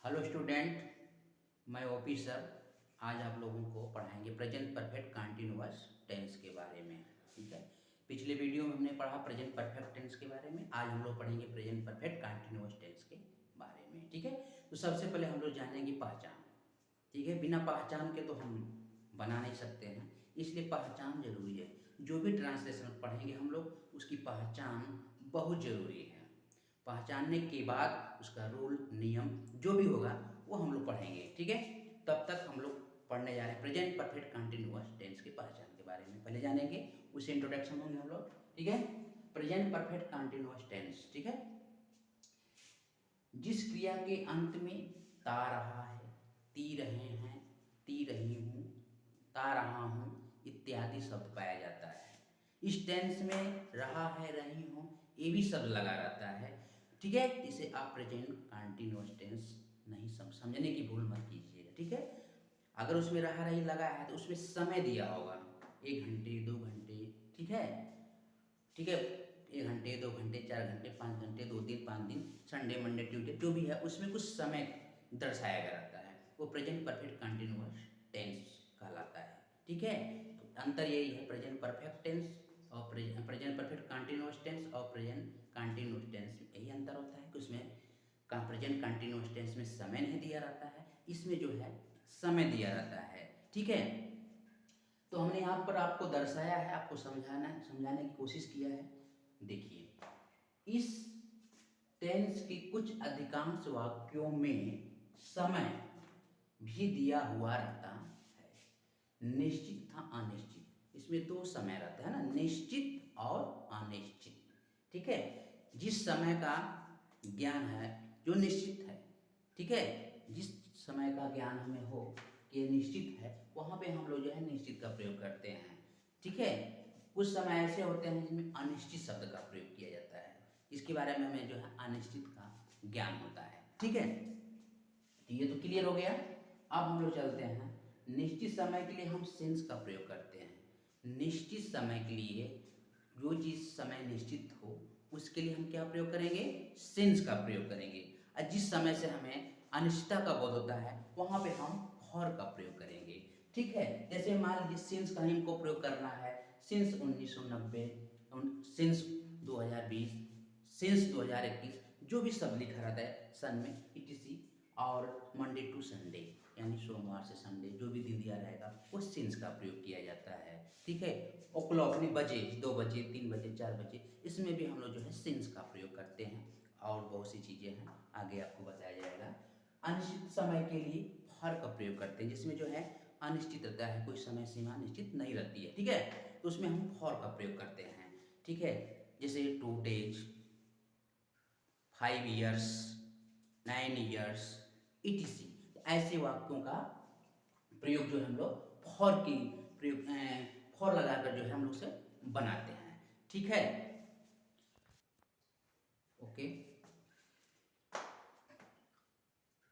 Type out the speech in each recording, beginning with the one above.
Hello student, मैं OP sir. आज आप लोगों को पढ़ाएंगे प्रेजेंट परफेक्ट कंटिन्यूअस टेंस के बारे में। ठीक है, पिछले वीडियो में हमने पढ़ा प्रेजेंट परफेक्ट टेंस के बारे में। आज हम लोग पढ़ेंगे प्रेजेंट परफेक्ट कंटिन्यूअस टेंस के बारे में। ठीक है, तो सबसे पहले हम लोग जानेंगे पहचान। ठीक है, बिना पहचान के तो हम बना नहीं सकते हैं, इसलिए पहचान जरूरी है। जो भी ट्रांसलेशन पढ़ेंगे हम लोग, उसकी पहचान बहुत ज़रूरी है। पहचानने के बाद उसका रूल नियम जो भी होगा वो हम लोग पढ़ेंगे। ठीक है, तब तक हम लोग पढ़ने जा रहे हैं प्रेजेंट परफेक्ट कंटिन्यूअस टेंस की पहचान के बारे में। पहले जानेंगे, उससे इंट्रोडक्शन होंगे हम लोग। ठीक है, प्रेजेंट परफेक्ट कंटिन्यूअस टेंस। ठीक है, जिस क्रिया के अंत में ता रहा है, ती रहे हैं, ती रही हूँ, ता रहा हूँ इत्यादि शब्द पाया जाता है। इस टेंस में रहा है, रही हूँ, ये भी शब्द लगा रहता है। ठीक है, इसे आप प्रेजेंट कंटिन्यूअस टेंस नहीं समझने की भूल मत कीजिएगा। ठीक है, अगर उसमें रहा रही लगा है तो उसमें समय दिया होगा, 1 घंटे 2 घंटे। ठीक है, ठीक है, 1 घंटे 2 घंटे 4 घंटे 5 घंटे 2 दिन 5 दिन, संडे मंडे ट्यूसडे जो भी है उसमें कुछ समय दर्शाया गया रहता है, वो प्रेजेंट परफेक्ट कंटिन्यूअस टेंस कहलाता है। ठीक है, तो अंतर यही है प्रेजेंट परफेक्ट टेंस और प्रेजेंट परफेक्ट कंटिन्यूअस टेंस और प्रेजेंट कंटिन्यूअस टेंस में यही अंतर होता है कि उसमें प्रेजेंट कंटिन्यूअस टेंस में समय नहीं दिया रहता है, इसमें जो है समय दिया रहता है। ठीक है, तो हमने यहाँ पर आपको दर्शाया है, आपको समझाने की कोशिश किया है। देखिए, इस टेंस के कुछ अधिकांश वाक्यों में समय भी दिया हुआ रहता है, निश्चित था अनिश्चित। इसमें दो समय रहता है ना, निश्चित और अनिश्चित। ठीक है, जिस समय का ज्ञान है जो निश्चित है, ठीक है, जिस समय का ज्ञान हमें हो कि निश्चित है, वहाँ पे हम लोग जो है निश्चित का प्रयोग करते हैं। ठीक है, कुछ समय ऐसे होते हैं जिनमें अनिश्चित शब्द का प्रयोग किया जाता है, इसके बारे में हमें जो है अनिश्चित का ज्ञान होता है। ठीक है, तो ये तो क्लियर हो गया। अब हम लोग चलते हैं, निश्चित समय के लिए हम सिंस का प्रयोग करते हैं। निश्चित समय के लिए जो चीज़ समय निश्चित हो उसके लिए हम क्या प्रयोग करेंगे, सिंस का प्रयोग करेंगे। और जिस समय से हमें अनिश्चितता का बोध होता है वहाँ पे हम फॉर का प्रयोग करेंगे। ठीक है, जैसे मान लीजिए सिंस का हमको प्रयोग करना है, सिंस 1990, सिंस 2020, सिंस 2021, जो भी शब्द लिखा रहता है सन में etc, और मंडे टू संडे यानी सोमवार से संडे जो भी दिन दिया रहेगा वो सिंस का प्रयोग किया जाता है। ठीक है, ओ क्लॉक ने बजे, 2 बजे 3 बजे 4 बजे, इसमें भी हम लोग जो है सिंस का प्रयोग करते हैं। और बहुत सी चीज़ें हैं, आगे आपको बताया जाएगा। अनिश्चित समय के लिए फॉर का प्रयोग करते हैं, जिसमें जो है अनिश्चित रहता है, कोई समय सीमा निश्चित नहीं रहती है। ठीक है, तो उसमें हम फॉर का प्रयोग करते हैं। ठीक है, जैसे 2 डेज, 5 ईयर्स, 9 ईयर्स etc, ऐसे वाक्यों का प्रयोग जो है हम लोग फॉर की प्रयोग फॉर लगाकर जो है हम लोग से बनाते हैं। ठीक है, ओके,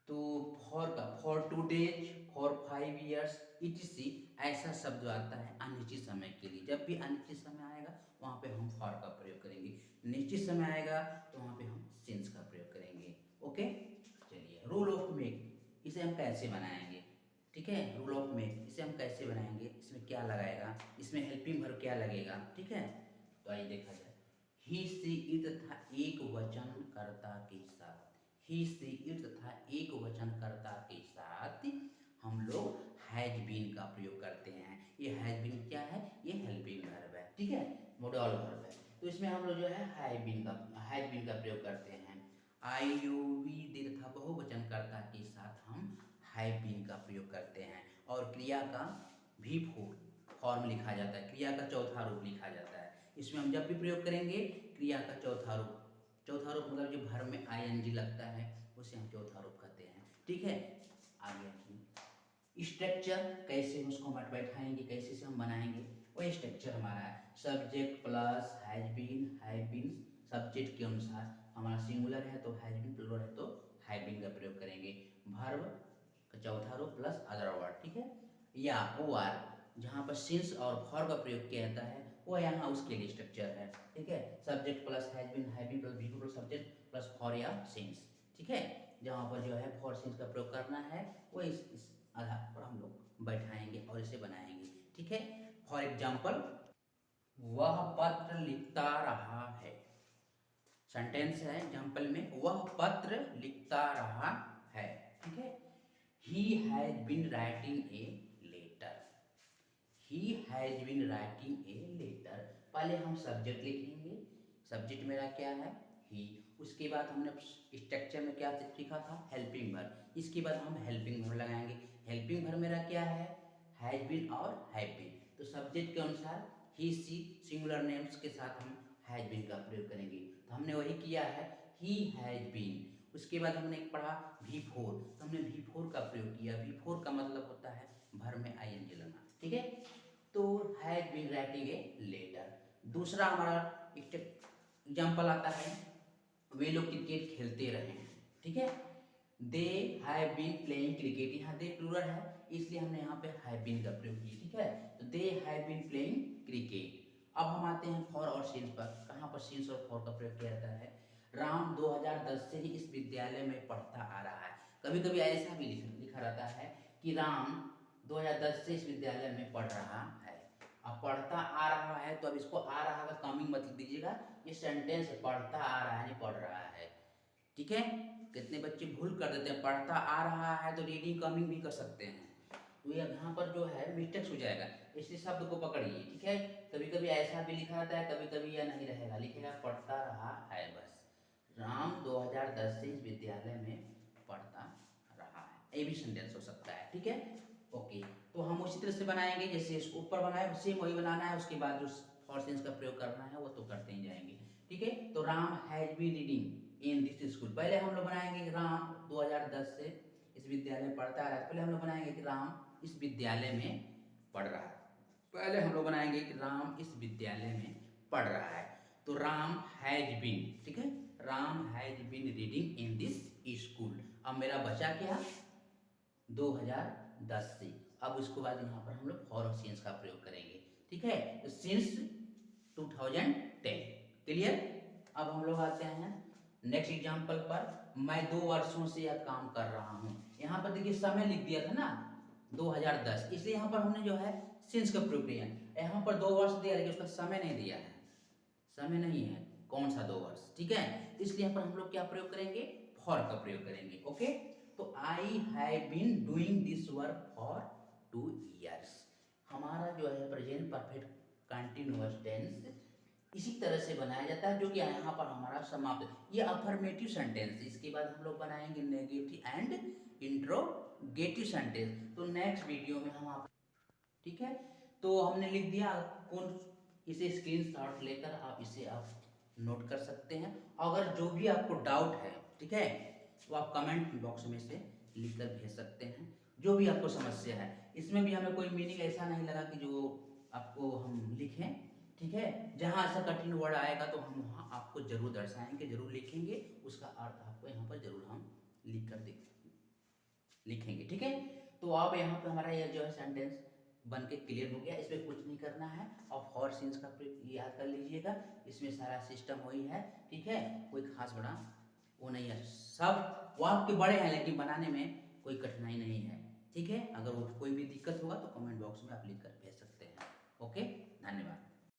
तो फॉर का for 2 days, for 5 years etc, ऐसा शब्द आता है अनिश्चित समय के लिए। जब भी अनिश्चित समय आएगा वहाँ पे हम फॉर का प्रयोग करेंगे, निश्चित समय आएगा तो वहाँ पे हम सिंस का प्रयोग करेंगे। ओके, चलिए, रूल ऑफ मेक, इसे हम कैसे बनाएंगे। ठीक है, रूल ऑफ मेक, इसे हम कैसे बनाएंगे, इसमें क्या लगाएगा, इसमें हेल्पिंग वर्ब क्या लगेगा। ठीक है, तो आइए देखा जाए। ही सी इट तथा एक वचन कर्ता के साथ, ही सी इट तथा एक वचन कर्ता के साथ हम लोग हैज बीन का प्रयोग करते हैं। ये हैज बीन क्या है, ये हेल्पिंग वर्ब है। ठीक है, मॉडल वर्ब है, तो इसमें हम लोग जो है हैज बीन का प्रयोग करते हैं। आई यू वी दे तथा बहुवचन कर्ता के साथ हम हैव बीन का प्रयोग करते हैं। और क्रिया का भी फॉर्म लिखा जाता है, क्रिया का चौथा रूप लिखा जाता है। इसमें हम जब भी प्रयोग करेंगे क्रिया का चौथा रूप, चौथा रूप मतलब जो भर में ing लगता है उसे हम चौथा रूप कहते हैं। ठीक है, आगे स्ट्रक्चर कैसे उसको हम बैठाएंगे, कैसे से हम बनाएंगे, वो स्ट्रक्चर हमारा है subject plus has been, subject के अनुसार हमारा सिंगुलर है तो हैज बीन, प्लूरल है तो हैव बीन का प्रयोग करेंगे। वर्ब का चौथा रूप प्लस अदर वर्ड। ठीक है, या ओ आर, जहाँ पर सिंस और फॉर का प्रयोग किया जाता है वो यहाँ उसके लिए स्ट्रक्चर है। ठीक है, subject plus has been plus V plus subject plus for या सिंस। ठीक है। जहाँ पर जो है फॉर सीन्स का प्रयोग करना है वो इस आधार पर हम लोग बैठाएंगे और इसे बनाएंगे, ठीक है। फॉर एग्जाम्पल, वह पत्र लिखता रहा है। सेंटेंस है एग्जाम्पल में, वह पत्र लिखता रहा है, ठीक है। He has been writing a letter. He has been writing a letter. पहले हम सब्जेक्ट लिखेंगे, सब्जेक्ट मेरा क्या है, ही। उसके बाद हमने स्ट्रक्चर में क्या लिखा था, हेल्पिंग वर्ब। इसके बाद हम हेल्पिंग वर्ब लगाएंगे। हेल्पिंग वर्ब मेरा क्या है, हैज बीन और हैव बीन। तो सब्जेक्ट के अनुसार ही सी सिंगुलर नेम्स के साथ हम हैज बीन का प्रयोग करेंगे। तो हमने वही किया है, ही हैज बीन। उसके बाद हमने पढ़ा V4, तो हमने V4 का प्रयोग किया। V4 का मतलब होता है भर में ing लगाना, ठीक है। तो has been writing a letter. दूसरा हमारा एग्जाम्पल आता है, वे लोग क्रिकेट खेलते रहे हैं, ठीक है। They have been playing cricket, यहाँ दे प्लूरल है इसलिए हमने यहाँ पे हैव बीन का प्रयोग किया, ठीक है। तो they have been playing cricket. अब हम आते हैं फॉर और सिंस पर। कहाँ पर सिंस और फॉर का प्रयोग किया जाता है, राम 2010 से ही इस विद्यालय में पढ़ता आ रहा है। कभी कभी ऐसा भी लिखा रहता है कि राम 2010 से इस विद्यालय में पढ़ रहा है। अब पढ़ता आ रहा है तो अब इसको आ रहा का कमिंग मत लिख दीजिएगा, ये सेंटेंस पढ़ता आ रहा है, पढ़ रहा है, ठीक है। कितने बच्चे भूल कर देते हैं, पढ़ता आ रहा है तो रीडिंग कमिंग भी कर सकते हैं। तो ये यहाँ पर जो है मिस्टेक्स हो जाएगा, इसलिए शब्द को पकड़िए, ठीक है। कभी कभी ऐसा भी लिखा रहता है, कभी कभी यह नहीं रहेगा, लिखेगा पढ़ता रहा है बस। राम 2010 से इस विद्यालय में पढ़ता रहा है, ये भी सेंटेंस हो सकता है, ठीक है। ओके, तो हम उसी तरह से बनाएंगे जैसे इसको ऊपर बनाए सेम वही बनाना है। उसके बाद जो फॉर सेंस का प्रयोग करना है वो तो करते ही जाएंगे, ठीक है। तो Ram has been reading in this school. पहले हम लोग बनाएंगे राम 2010 से इस विद्यालय में पढ़ता आ रहा है। पहले हम लोग बनाएंगे कि राम इस विद्यालय में पढ़ रहा है। पहले हम लोग बनाएंगे कि राम इस विद्यालय में पढ़ रहा है। तो राम हैज बीन, ठीक है, Ram has been reading in this school. अब मेरा बचा क्या, 2010 से। अब उसके बाद यहाँ पर हम लोग फॉर और सिंस का प्रयोग करेंगे, ठीक है। तो सिंस 2010, क्लियर। अब हम लोग आते हैं नेक्स्ट एग्जाम्पल पर। मैं 2 वर्षों से यह काम कर रहा हूँ। यहाँ पर देखिए समय लिख दिया था ना 2010, इसलिए यहाँ पर हमने जो है सिंस का प्रयोग किया। यहाँ पर 2 वर्ष दिया लेकिन उसका समय नहीं दिया है, समय नहीं है कौन सा 2 वर्ष, ठीक है। इसलिए यहाँ पर हम लोग क्या प्रयोग करेंगे, फॉर का प्रयोग करेंगे, ओके। तो I have been doing this work for 2 years। हमारा जो है प्रेजेंट परफेक्ट कंटिन्यूअस टेंस इसी तरह से बनाया जाता है, जो कि यहाँ पर हमारा समाप्त। ये अफर्मेटिव सेंटेंस। इसके बाद हम लोग बनाएंगे नेगेटिव एंड इंट्रोगेटिव सेंटेंस। तो नेक्स्ट वीडियो में हम आप, ठीक है। तो हमने लिख दिया, कौन इसे स्क्रीनशॉट लेकर आप इसे आप नोट कर सकते हैं। अगर जो भी आपको डाउट है, ठीक है, तो आप कमेंट बॉक्स में से लिख कर भेज सकते हैं, जो भी आपको समस्या है। इसमें भी हमें कोई मीनिंग ऐसा नहीं लगा कि जो आपको हम लिखें, ठीक है। जहाँ ऐसा कठिन वर्ड आएगा तो हम वहाँ आपको जरूर दर्शाएंगे, जरूर लिखेंगे, उसका अर्थ आपको यहाँ पर जरूर हम लिख कर लिखेंगे, ठीक है। तो अब यहाँ पे हमारा यह जो है सेंटेंस बन के क्लियर हो गया। इसमें कुछ नहीं करना है। और फॉर सिंस का याद कर लीजिएगा, इसमें सारा सिस्टम वही है, ठीक है। कोई खास बड़ा वो नहीं है, सब वो आपके बड़े हैं लेकिन बनाने में कोई कठिनाई नहीं है, ठीक है। अगर वो कोई भी दिक्कत होगा तो कमेंट बॉक्स में आप लिख कर भेज सकते हैं, ओके। धन्यवाद।